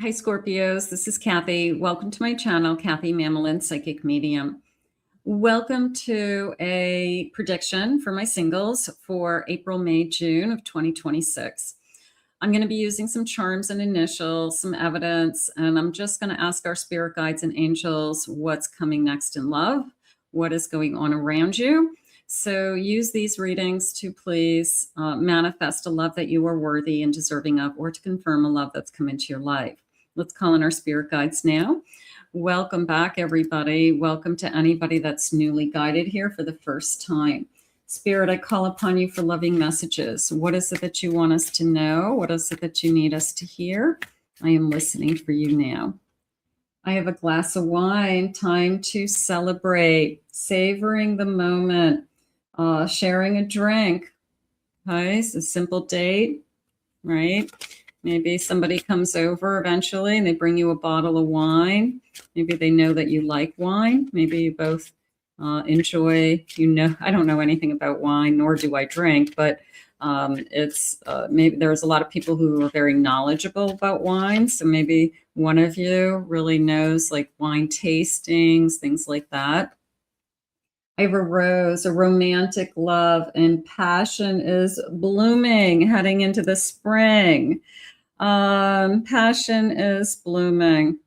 Hi, Scorpios. This is Kathy. Welcome to my channel, Kathy Mamolen, Psychic Medium. Welcome to a prediction for my singles for April, May, June of 2026. I'm going to be using some charms and initials, some evidence, and I'm just going to ask our spirit guides and angels what's coming next in love, what is going on around you. So use these readings to please manifest a love that you are worthy and deserving of, or to confirm a love that's come into your life. Let's call in our spirit guides now. Welcome back, everybody. Welcome to anybody that's newly guided here for the first time. Spirit, I call upon you for loving messages. What is it that you want us to know? What is it that you need us to hear? I am listening for you now. I have a glass of wine, time to celebrate, savoring the moment, sharing a drink. Okay, it's a simple date, right? Maybe somebody comes over eventually and they bring you a bottle of wine. Maybe they know that you like wine. Maybe you both enjoy, I don't know anything about wine, nor do I drink, but maybe there's a lot of people who are very knowledgeable about wine. So maybe one of you really knows like wine tastings, things like that. I have a rose, a romantic love, and passion is blooming, heading into the spring. Passion is blooming.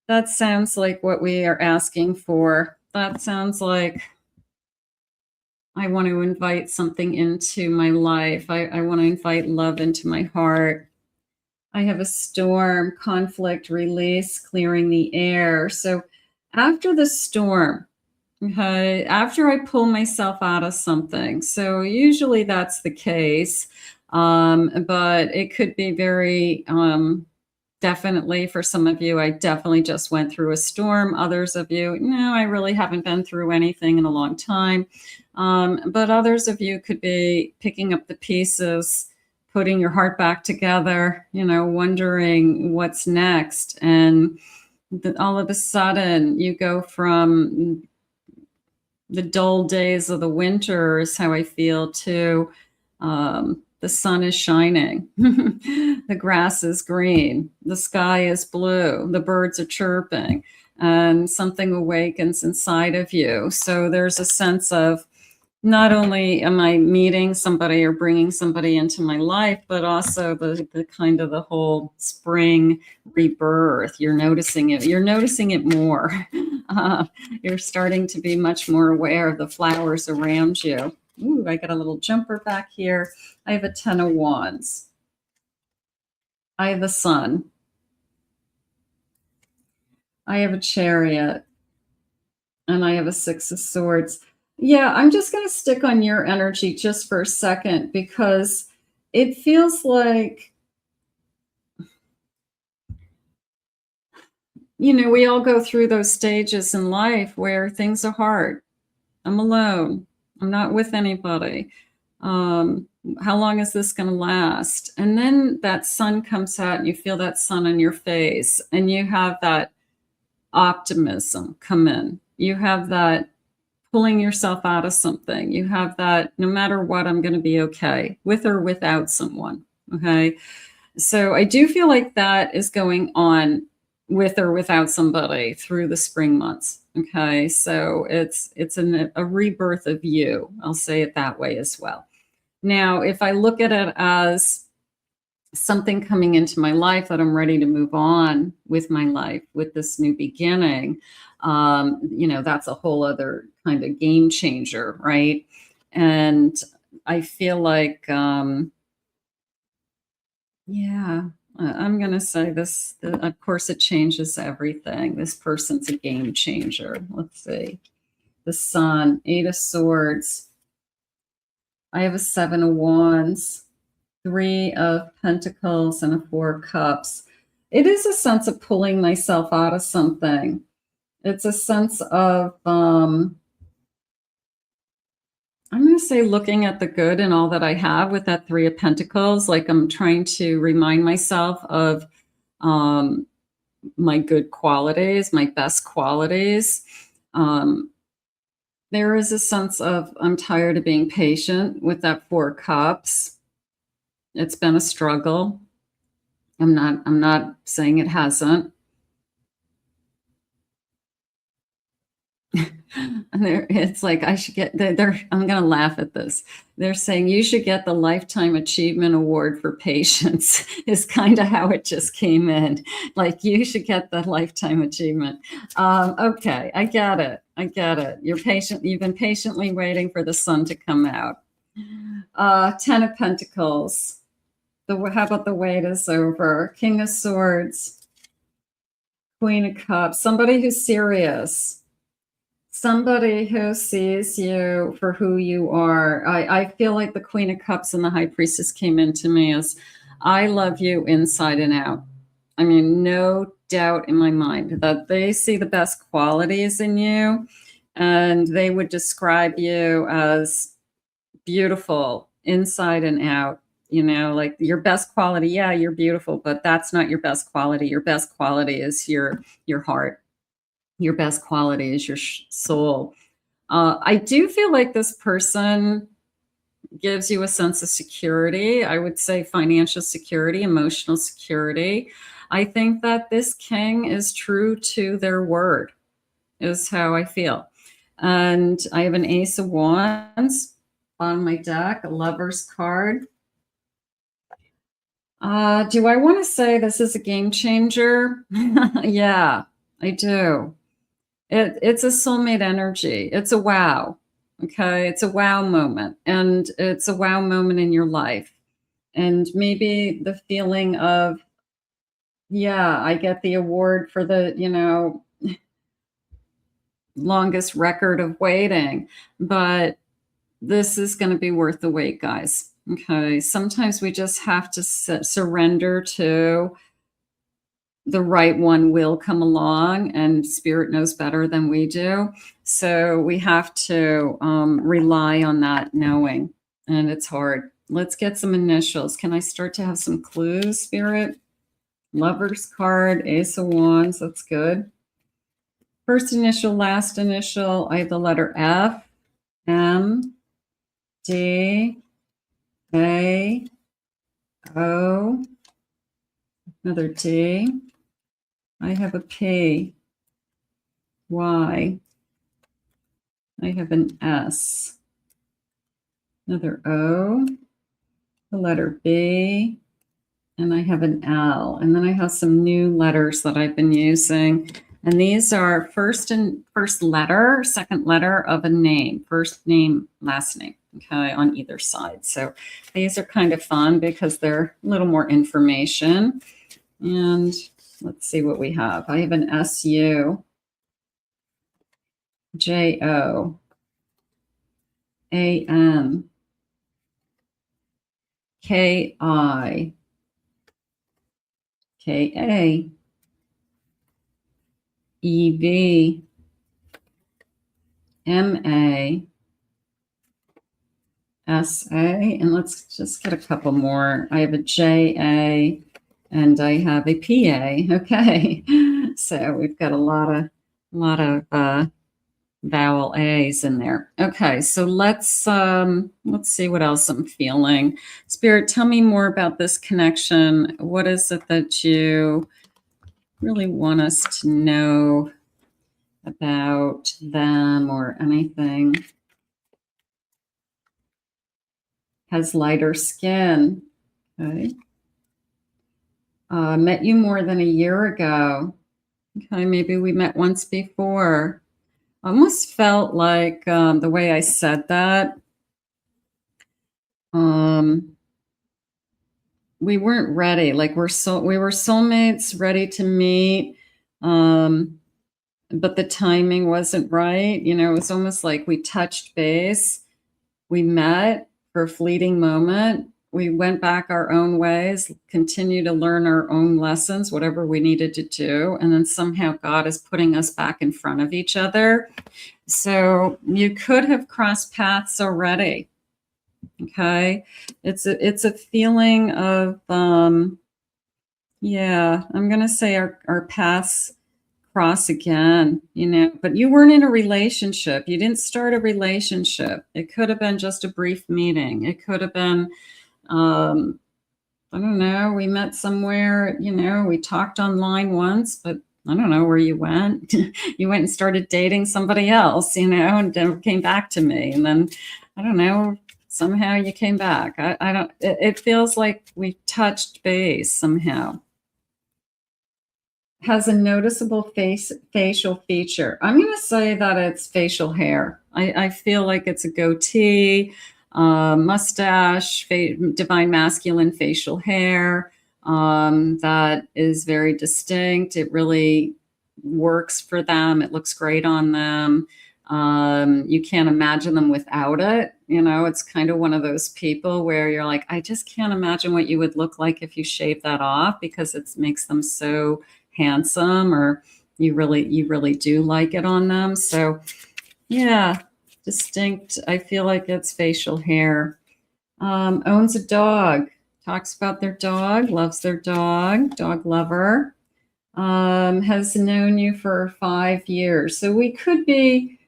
That sounds like what we are asking for. That sounds like I want to invite something into my life. I want to invite love into my heart. I have a storm, conflict, release, clearing the air. So after the storm, okay, after I pull myself out of something, so usually that's the case, but it could be very definitely for some of you, I definitely just went through a storm. Others of you, no, I really haven't been through anything in a long time. But others of you could be picking up the pieces, putting your heart back together, wondering what's next. And all of a sudden you go from the dull days of the winter is how I feel to the sun is shining, the grass is green, the sky is blue, the birds are chirping, and something awakens inside of you. So there's a sense of not only am I meeting somebody or bringing somebody into my life, but also the kind of the whole spring rebirth. You're noticing it. You're noticing it more. You're starting to be much more aware of the flowers around you. Ooh, I got a little jumper back here. I have a 10 of Wands. I have the Sun. I have a Chariot. And I have a 6 of Swords. Yeah, I'm just going to stick on your energy just for a second because it feels like, we all go through those stages in life where things are hard. I'm alone. I'm not with anybody. How long is this going to last? And then that sun comes out and you feel that sun on your face and you have that optimism come in. You have that pulling yourself out of something. You have that no matter what, I'm going to be okay with or without someone. Okay. So I do feel like that is going on with or without somebody through the spring months. Okay. So it's a rebirth of you. I'll say it that way as well. Now, if I look at it as something coming into my life that I'm ready to move on with my life with this new beginning, that's a whole other kind of game changer, right? And I feel like, I'm going to say this, of course, it changes everything. This person's a game changer. Let's see. The Sun, 8 of Swords. I have a 7 of Wands, 3 of Pentacles, and a 4 of Cups. It is a sense of pulling myself out of something. It's a sense of, I'm going to say looking at the good in all that I have with that 3 of Pentacles. Like I'm trying to remind myself of my good qualities, my best qualities. There is a sense of I'm tired of being patient with that 4 of Cups. It's been a struggle. I'm not saying it hasn't. And it's like I should get I'm gonna laugh at this. They're saying you should get the Lifetime Achievement Award for patience is kind of how it just came in. Like you should get the Lifetime Achievement. Okay, I get it. I get it. You're patient. You've been patiently waiting for the sun to come out. 10 of Pentacles. How about the wait is over? King of Swords. Queen of Cups. Somebody who's serious. Somebody who sees you for who you are. I feel like the Queen of Cups and the High Priestess came into me as I love you inside and out. I mean, no doubt in my mind that they see the best qualities in you, and they would describe you as beautiful inside and out. You know, like your best quality. Yeah, you're beautiful, but that's not your best quality. Your best quality is your heart. Your best quality is your soul. I do feel like this person gives you a sense of security. I would say financial security, emotional security. I think that this king is true to their word, is how I feel. And I have an Ace of Wands on my deck, a Lover's card. Do I want to say this is a game changer? Yeah, I do. It's a soulmate energy. It's a wow. Okay. It's a wow moment. And it's a wow moment in your life. And maybe the feeling of, yeah, I get the award for the, longest record of waiting. But this is going to be worth the wait, guys. Okay. Sometimes we just have to surrender to the right one will come along, and spirit knows better than we do. So we have to rely on that knowing, and it's hard. Let's get some initials. Can I start to have some clues, spirit? Lover's card, Ace of Wands, that's good. First initial, last initial, I have the letter F, M, D, A, O, another D. I have a P, Y. I have an S, another O, the letter B, and I have an L. And then I have some new letters that I've been using. And these are first letter, second letter of a name, first name, last name, okay, on either side. So these are kind of fun because they're a little more information. And let's see what we have. I have an SU, JO, AN, KI, KA, EV, MA, SA, and let's just get a couple more. I have a JA and I have a PA. Okay, so we've got a lot of vowel A's in there. Okay, so let's see what else I'm feeling. Spirit, tell me more about this connection. What is it that you really want us to know about them or anything? Has lighter skin. Okay. Met you more than a year ago. Okay, maybe we met once before. Almost felt like the way I said that, we weren't ready. Like we were soulmates, ready to meet, but the timing wasn't right. You know, it was almost like we touched base, we met for a fleeting moment. We went back our own ways, continued to learn our own lessons, whatever we needed to do. And then somehow God is putting us back in front of each other. So you could have crossed paths already. Okay. It's a feeling of, yeah, I'm going to say our paths cross again, you know, but you weren't in a relationship. You didn't start a relationship. It could have been just a brief meeting. It could have been, I don't know, we met somewhere, we talked online once, but I don't know where you went. You went and started dating somebody else, and then came back to me. And then, I don't know, somehow you came back. I don't, it feels like we touched base somehow. Has a noticeable facial feature. I'm going to say that it's facial hair. I feel like it's a goatee, mustache, divine masculine facial hair that is very distinct. It really works for them. It looks great on them. You can't imagine them without it. It's kind of one of those people where you're like, I just can't imagine what you would look like if you shave that off, because it makes them so handsome, or you really do like it on them. So yeah, distinct. I feel like it's facial hair. Owns a dog, talks about their dog, loves their dog lover. Has known you for 5 years. So we could be,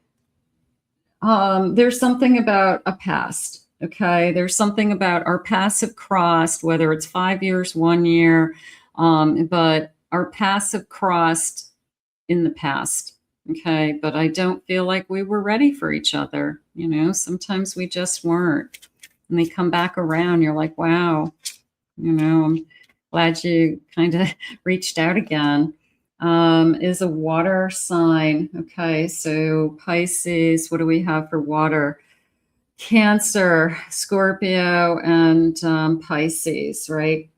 there's something about a past. Okay. There's something about our paths have crossed, whether it's 5 years, 1 year, but our paths have crossed in the past. Okay. But I don't feel like we were ready for each other. Sometimes we just weren't. And they come back around. You're like, wow, I'm glad you kind of reached out again. Is a water sign. Okay. So Pisces, what do we have for water? Cancer, Scorpio, and Pisces, right?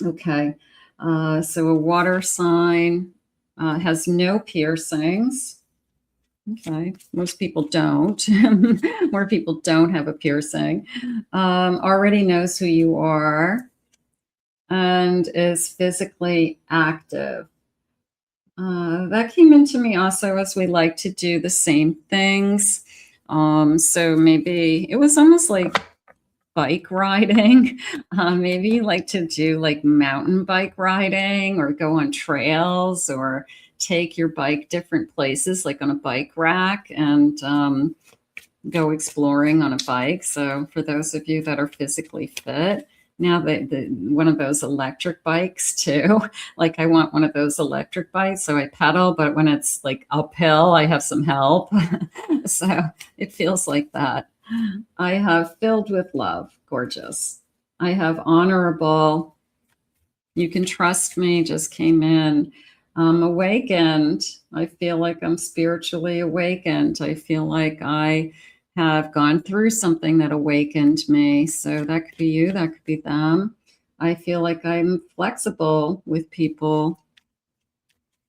Okay. So a water sign has no piercings. Okay. Most people don't. More people don't have a piercing. Already knows who you are and is physically active. That came into me also as we like to do the same things. So maybe it was almost like bike riding. Maybe you like to do like mountain bike riding, or go on trails, or take your bike different places, like on a bike rack, and go exploring on a bike. So for those of you that are physically fit, now one of those electric bikes too. Like I want one of those electric bikes. So I pedal, but when it's like uphill, I have some help. So it feels like that. I have filled with love. Gorgeous. I have honorable. You can trust me. Just came in. Awakened. I feel like I'm spiritually awakened. I feel like I have gone through something that awakened me. So that could be you. That could be them. I feel like I'm flexible with people.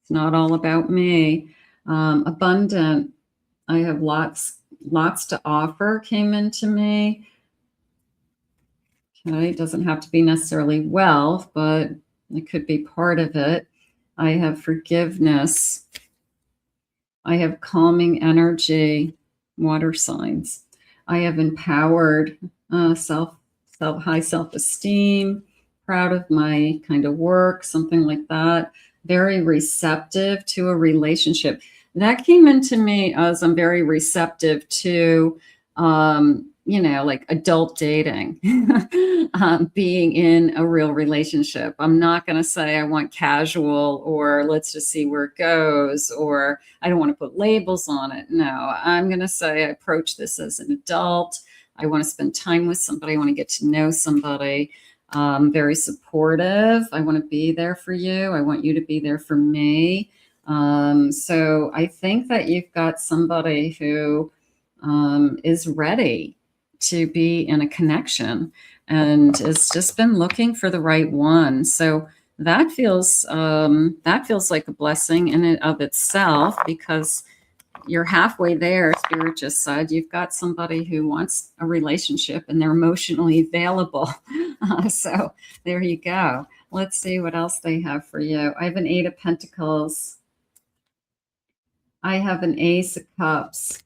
It's not all about me. Abundant. I have lots to offer came into me. Okay, it doesn't have to be necessarily wealth, but it could be part of it. I have forgiveness. I have calming energy, water signs. I have empowered high self-esteem, proud of my kind of work, something like that. Very receptive to a relationship. That came into me as I'm very receptive to, like adult dating, being in a real relationship. I'm not going to say I want casual, or let's just see where it goes, or I don't want to put labels on it. No, I'm going to say I approach this as an adult. I want to spend time with somebody. I want to get to know somebody. Very supportive. I want to be there for you. I want you to be there for me. So I think that you've got somebody who is ready to be in a connection and has just been looking for the right one. So that feels like a blessing in and of itself, because you're halfway there. Spirit just said you've got somebody who wants a relationship and they're emotionally available. So there you go. Let's see what else they have for you. I have an 8 of Pentacles. I have an Ace of Cups.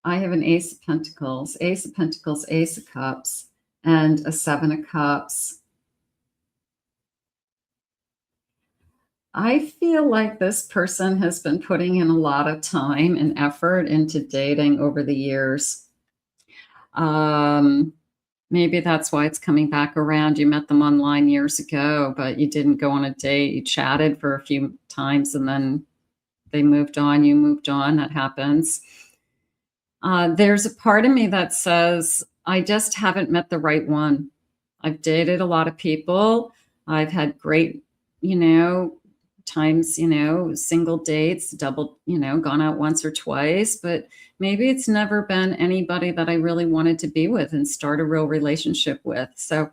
I have an Ace of Pentacles, Ace of Pentacles, Ace of Cups, and a 7 of Cups. I feel like this person has been putting in a lot of time and effort into dating over the years. Maybe that's why it's coming back around. You met them online years ago, but you didn't go on a date. You chatted for a few times and then they moved on. You moved on. That happens. There's a part of me that says, I just haven't met the right one. I've dated a lot of people. I've had great, times, single dates, double, gone out once or twice, but maybe it's never been anybody that I really wanted to be with and start a real relationship with. So,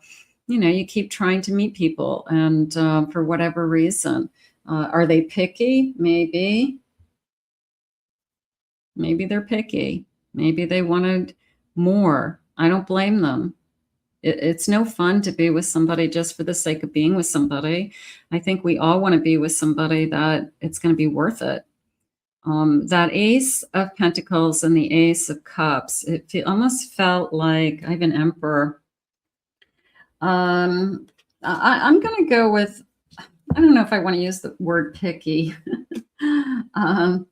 you keep trying to meet people, and for whatever reason, are they picky? Maybe they're picky. Maybe they wanted more. I don't blame them. It's no fun to be with somebody just for the sake of being with somebody. I think we all want to be with somebody that it's going to be worth it. That Ace of Pentacles and the Ace of Cups, almost felt like I have an Emperor. I'm going to go with, I don't know if I want to use the word picky. I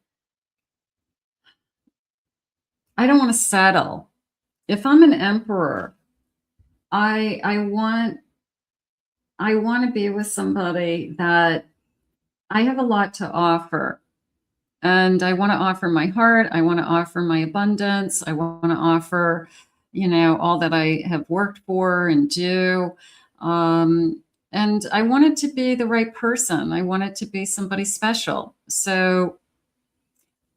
don't want to settle. If I'm an Emperor, I want to be with somebody that I have a lot to offer. And I want to offer my heart. I want to offer my abundance. I want to offer, all that I have worked for and do. And I want it to be the right person. I want it to be somebody special. So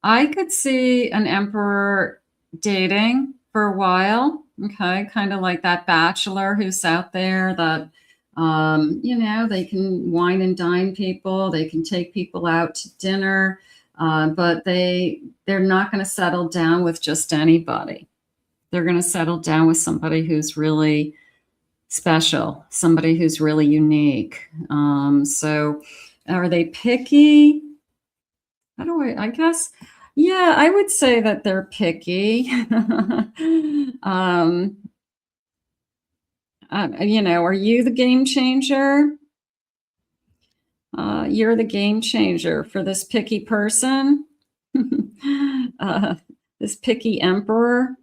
I could see an Emperor dating for a while. Okay, kind of like that bachelor who's out there that, they can wine and dine people. They can take people out to dinner, but they're not going to settle down with just anybody. They're going to settle down with somebody who's really special, somebody who's really unique. So are they picky? I guess, yeah, I would say that they're picky. Are you the game changer? You're the game changer for this picky person, this picky Emperor.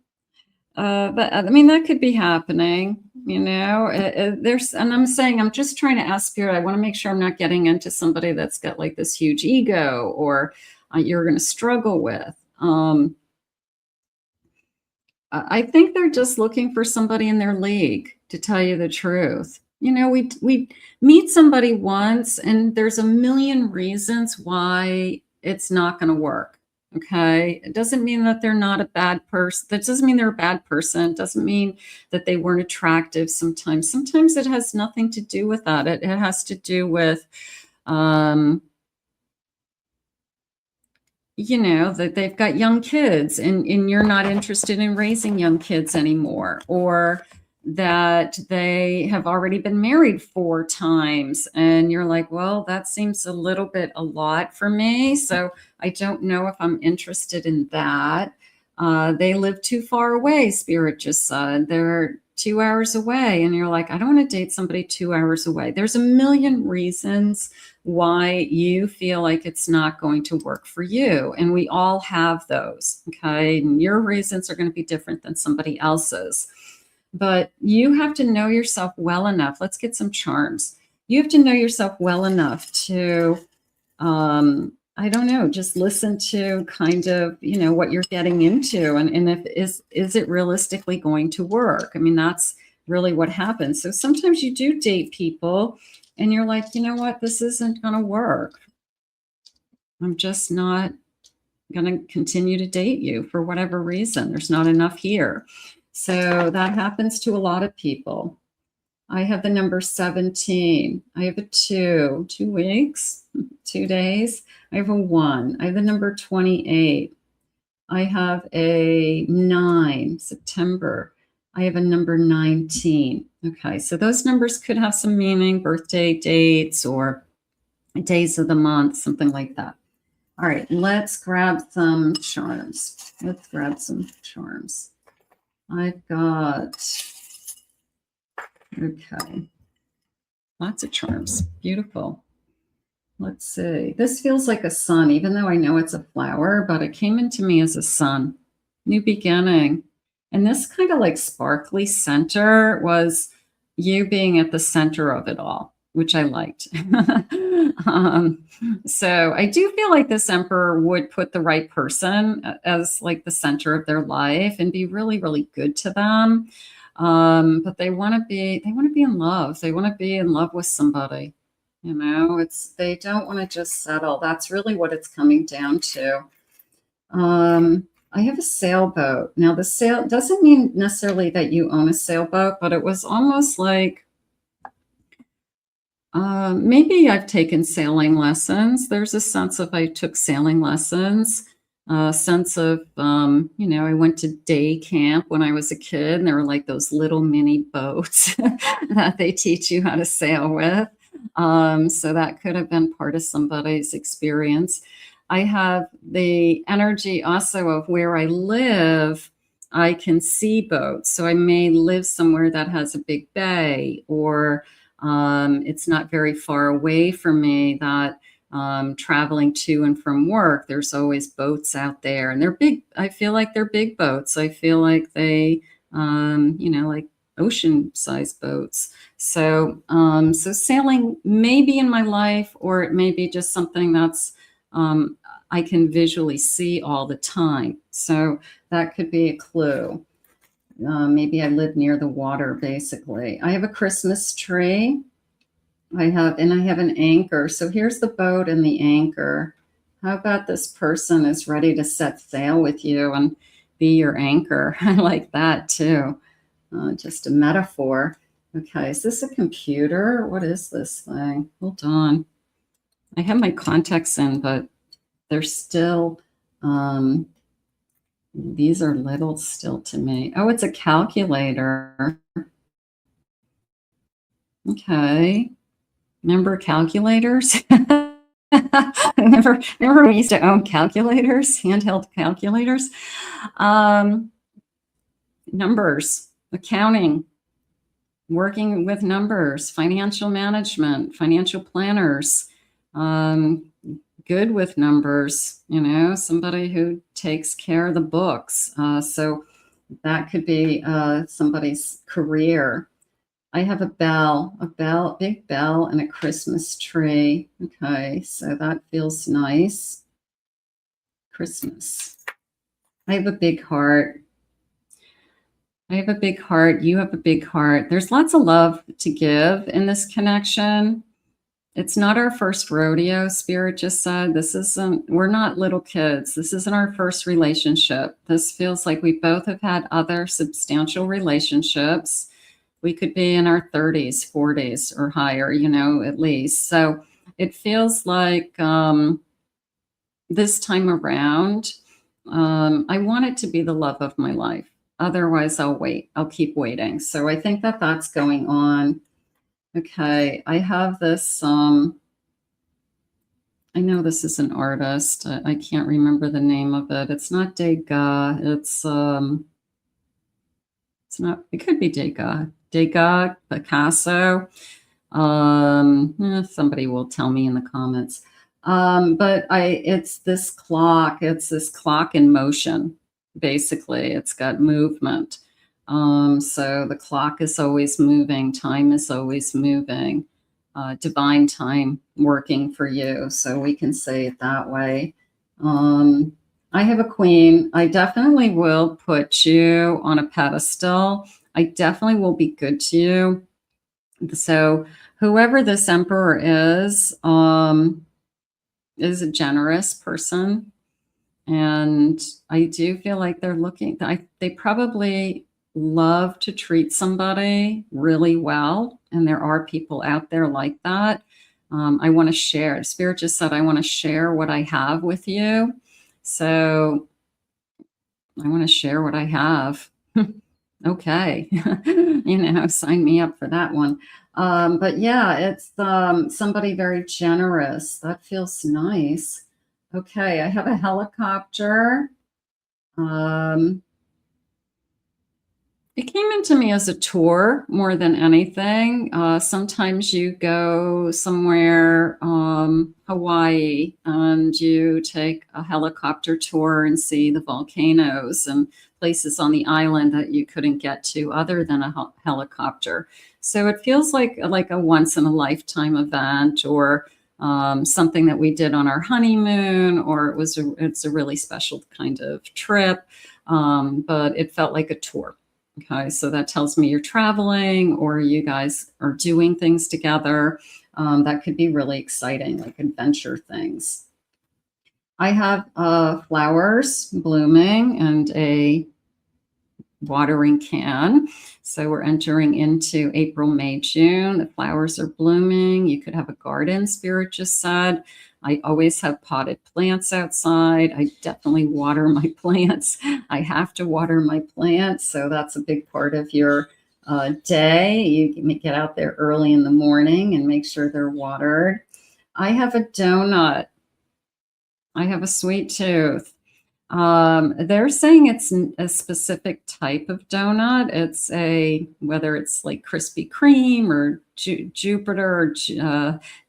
But I mean, that could be happening, there's, and I'm just trying to ask Spirit. I want to make sure I'm not getting into somebody that's got like this huge ego or you're going to struggle with. I think they're just looking for somebody in their league, to tell you the truth. We meet somebody once and there's a million reasons why it's not going to work. Okay. It doesn't mean that they're not a bad person. That doesn't mean they're a bad person. It doesn't mean that they weren't attractive sometimes. Sometimes it has nothing to do with that. It has to do with, that they've got young kids and you're not interested in raising young kids anymore, or that they have already been married 4 times and you're like, well, that seems a little bit a lot for me. So I don't know if I'm interested in that. They live too far away, Spirit just said. They're 2 hours away. And you're like, I don't want to date somebody 2 hours away. There's a million reasons why you feel like it's not going to work for you. And we all have those. Okay. And your reasons are going to be different than somebody else's. But you have to know yourself well enough. Let's get some charms. You have to know yourself well enough to, I don't know, just listen to kind of, what you're getting into. And if is it realistically going to work? I mean, that's really what happens. So sometimes you do date people and you're like, you know what, this isn't going to work. I'm just not going to continue to date you for whatever reason. There's not enough here. So that happens to a lot of people. I have the number 17. I have a 2 weeks, 2 days. I have a 1. I have the number 28. I have a 9, September. I have a number 19. Okay, so those numbers could have some meaning, birthday dates or days of the month, something like that. All right, let's grab some charms. I've got, okay, lots of charms. Beautiful. Let's see. This feels like a sun, even though I know it's a flower, but it came into me as a sun. New beginning. And this kind of like sparkly center was you being at the center of it all, which I liked. um, so I do feel like this emperor would put the right person as like the center of their life and be really, really good to them. But they want to be in love. They want to be in love with somebody. You know, they don't want to just settle. That's really what it's coming down to. I have a sailboat. Now, the sail doesn't mean necessarily that you own a sailboat, but it was almost like maybe I've taken sailing lessons. There's a sense of I took sailing lessons, a sense of, you know, I went to day camp when I was a kid, and there were like those little mini boats that they teach you how to sail with. So that could have been part of somebody's experience. I have the energy also of where I live. I can see boats. So I may live somewhere that has a big bay, or it's not very far away from me that traveling to and from work, there's always boats out there, and they're big. I feel like they're big boats. I feel like they, you know, like ocean-sized boats. So, so sailing may be in my life, or it may be just something that's I can visually see all the time. So that could be a clue. Maybe I live near the water, basically. I have a Christmas tree. I have an anchor. So here's the boat and the anchor. How about this person is ready to set sail with you and be your anchor? I like that too. Just a metaphor. Okay, is this a computer? What is this thing? Hold on. I have my contacts in, but they're still, these are little still to me. Oh, it's a calculator. Okay. Remember calculators? remember we used to own calculators, handheld calculators? Numbers, accounting, working with numbers, financial management, financial planners, good with numbers, you know, somebody who takes care of the books. So that could be somebody's career. I have a bell, big bell, and a Christmas tree. Okay, so that feels nice. Christmas. I have a big heart. I have a big heart. You have a big heart. There's lots of love to give in this connection. It's not our first rodeo, Spirit just said. We're not little kids. This isn't our first relationship. This feels like we both have had other substantial relationships. We could be in our 30s, 40s, or higher, you know, at least. So it feels like this time around, I want it to be the love of my life. Otherwise, I'll wait. I'll keep waiting. So I think that that's going on. Okay, I have this. I know this is an artist. I can't remember the name of it. It's not Degas. It's not. It could be Degas. Degas, Picasso. Somebody will tell me in the comments. But it's this clock. It's this clock in motion. Basically, it's got movement. So the clock is always moving. Time is always moving. Divine time working for you. So we can say it that way. I have a queen. I definitely will put you on a pedestal. I definitely will be good to you. So whoever this emperor is a generous person. And I do feel like they're looking, they probably love to treat somebody really well. And there are people out there like that. I want to share. Spirit just said, I want to share what I have with you. So I want to share what I have. Okay. You know, sign me up for that one. But yeah, it's somebody very generous. That feels nice. Okay, I have a helicopter. It came into me as a tour more than anything. Sometimes you go somewhere, Hawaii, and you take a helicopter tour and see the volcanoes and places on the island that you couldn't get to other than a helicopter. So it feels like a once in a lifetime event, or something that we did on our honeymoon, or it's a really special kind of trip. But it felt like a tour. Okay, so that tells me you're traveling or you guys are doing things together. That could be really exciting, like adventure things. I have flowers blooming and a watering can. So we're entering into April, May, June. The flowers are blooming. You could have a garden, Spirit just said. I always have potted plants outside. I definitely water my plants. I have to water my plants. So that's a big part of your day. You can get out there early in the morning and make sure they're watered. I have a donut. I have a sweet tooth. They're saying it's a specific type of donut. It's whether it's like Krispy Kreme or Jupiter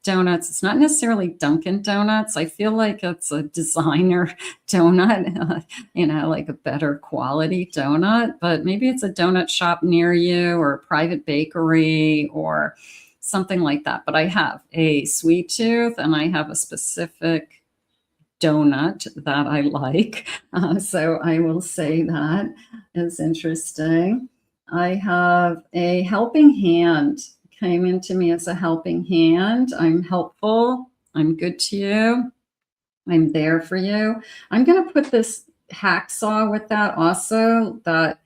donuts. It's not necessarily Dunkin' Donuts. I feel like it's a designer donut, like a better quality donut, but maybe it's a donut shop near you or a private bakery or something like that. But I have a sweet tooth and I have a specific donut that I like. So I will say that is interesting. I have a helping hand. Came into me as a helping hand. I'm helpful. I'm good to you. I'm there for you. I'm going to put this hacksaw with that also, that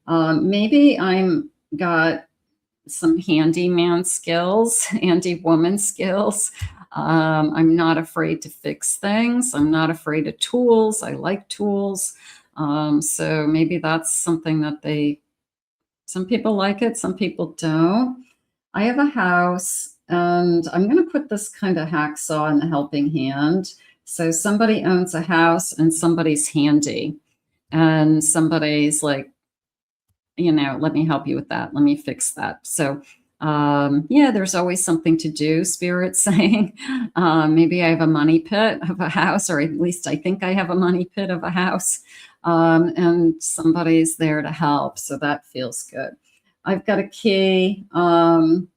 maybe I'm got some handyman skills, handy woman skills. I'm not afraid to fix things. I'm not afraid of tools. I like tools. So maybe that's something that some people like it, some people don't. I have a house and I'm going to put this kind of hacksaw in the helping hand. So somebody owns a house and somebody's handy and somebody's like, let me help you with that. Let me fix that. So there's always something to do, Spirit saying. Maybe I have a money pit of a house, or at least I think I have a money pit of a house, and somebody's there to help. So that feels good. I've got a key. I'm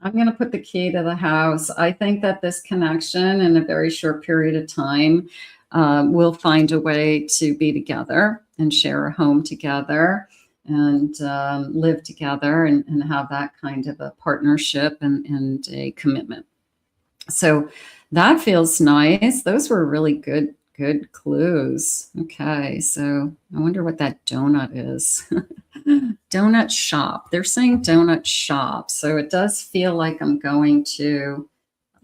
going to put the key to the house. I think that this connection in a very short period of time will find a way to be together and share a home together and live together and have that kind of a partnership and a commitment. So that feels nice. Those were really good clues. Okay, so I wonder what that donut is. Donut shop. They're saying donut shop. So it does feel like I'm going to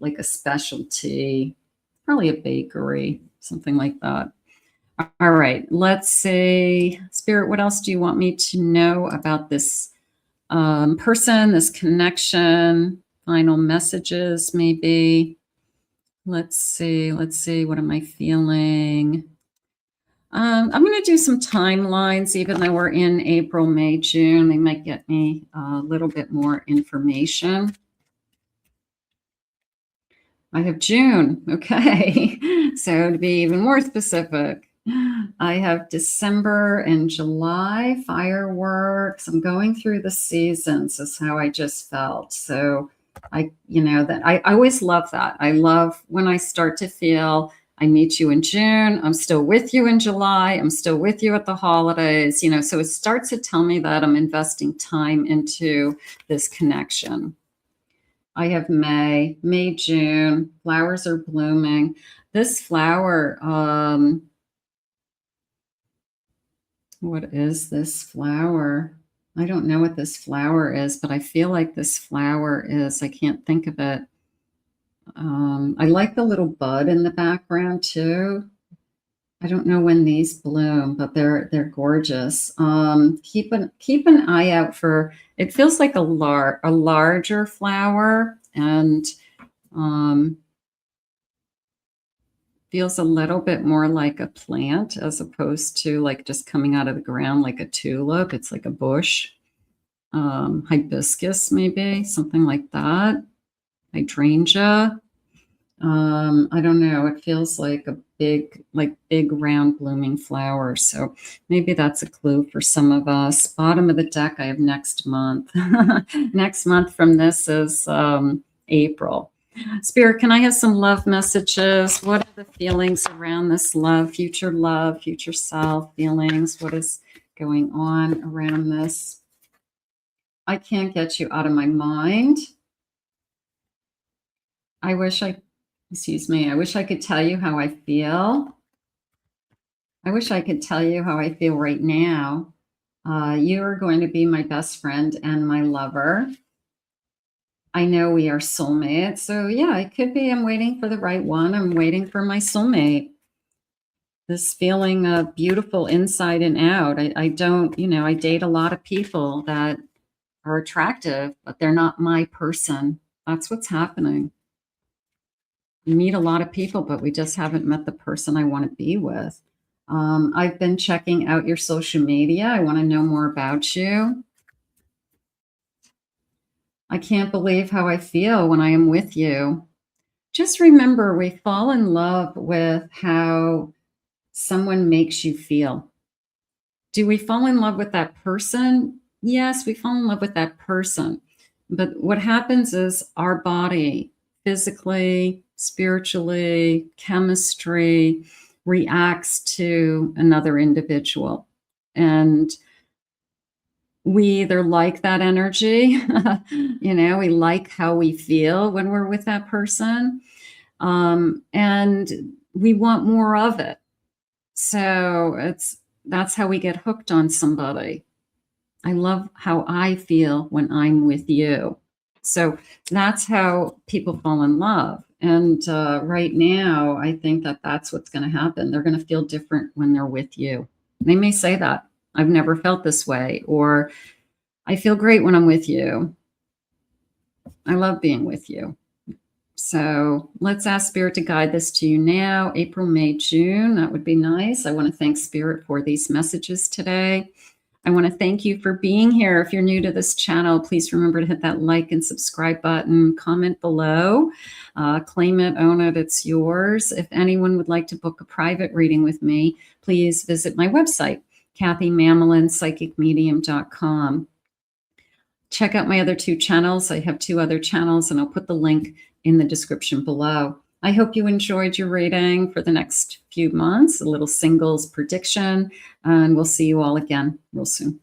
like a specialty, probably a bakery, something like that. All right, let's see. Spirit, what else do you want me to know about this person, this connection? Final messages, maybe. Let's see. What am I feeling? I'm going to do some timelines, even though we're in April, May, June. They might get me a little bit more information. I have June. Okay. So to be even more specific, I have December and July fireworks. I'm going through the seasons is how I just felt. So I always love that. I love when I start to feel I meet you in June. I'm still with you in July. I'm still with you at the holidays, so it starts to tell me that I'm investing time into this connection. I have May, June, flowers are blooming. This flower, what is this flower? I don't know what this flower is, but I feel like this flower is, I can't think of it. I like the little bud in the background too. I don't know when these bloom, but they're gorgeous. Keep an eye out for, it feels like a larger flower, and feels a little bit more like a plant as opposed to like just coming out of the ground like a tulip. It's like a bush. Hibiscus, maybe, something like that. Hydrangea. I don't know. It feels like a big round blooming flower. So maybe that's a clue for some of us. Bottom of the deck, I have next month. Next month from this is April. Spirit, can I have some love messages? What are the feelings around this love, future self feelings? What is going on around this? I can't get you out of my mind. I wish I could tell you how I feel. I wish I could tell you how I feel right now. You are going to be my best friend and my lover. I know we are soulmates. So yeah, it could be I'm waiting for the right one. I'm waiting for my soulmate. This feeling of beautiful inside and out. I don't, I date a lot of people that are attractive, but they're not my person. That's what's happening. We meet a lot of people, but we just haven't met the person I want to be with. I've been checking out your social media. I want to know more about you. I can't believe how I feel when I am with you. Just remember, we fall in love with how someone makes you feel. Do we fall in love with that person? Yes, we fall in love with that person. But what happens is our body, physically, spiritually, chemistry, reacts to another individual. And we either like that energy, we like how we feel when we're with that person, and we want more of it. So that's how we get hooked on somebody. I love how I feel when I'm with you. So that's how people fall in love. And right now, I think that that's what's going to happen. They're going to feel different when they're with you. They may say that, I've never felt this way, or I feel great when I'm with you. I love being with you. So let's ask Spirit to guide this to you now. April, May, June. That would be nice. I want to thank Spirit for these messages today. I want to thank you for being here. If you're new to this channel, please remember to hit that like and subscribe button, comment below, claim it, own it, it's yours. If anyone would like to book a private reading with me, please visit my website, KathyMamolen.psychicmedium.com. Check out my other two channels. I have two other channels, and I'll put the link in the description below. I hope you enjoyed your reading for the next few months, a little singles prediction, and we'll see you all again real soon.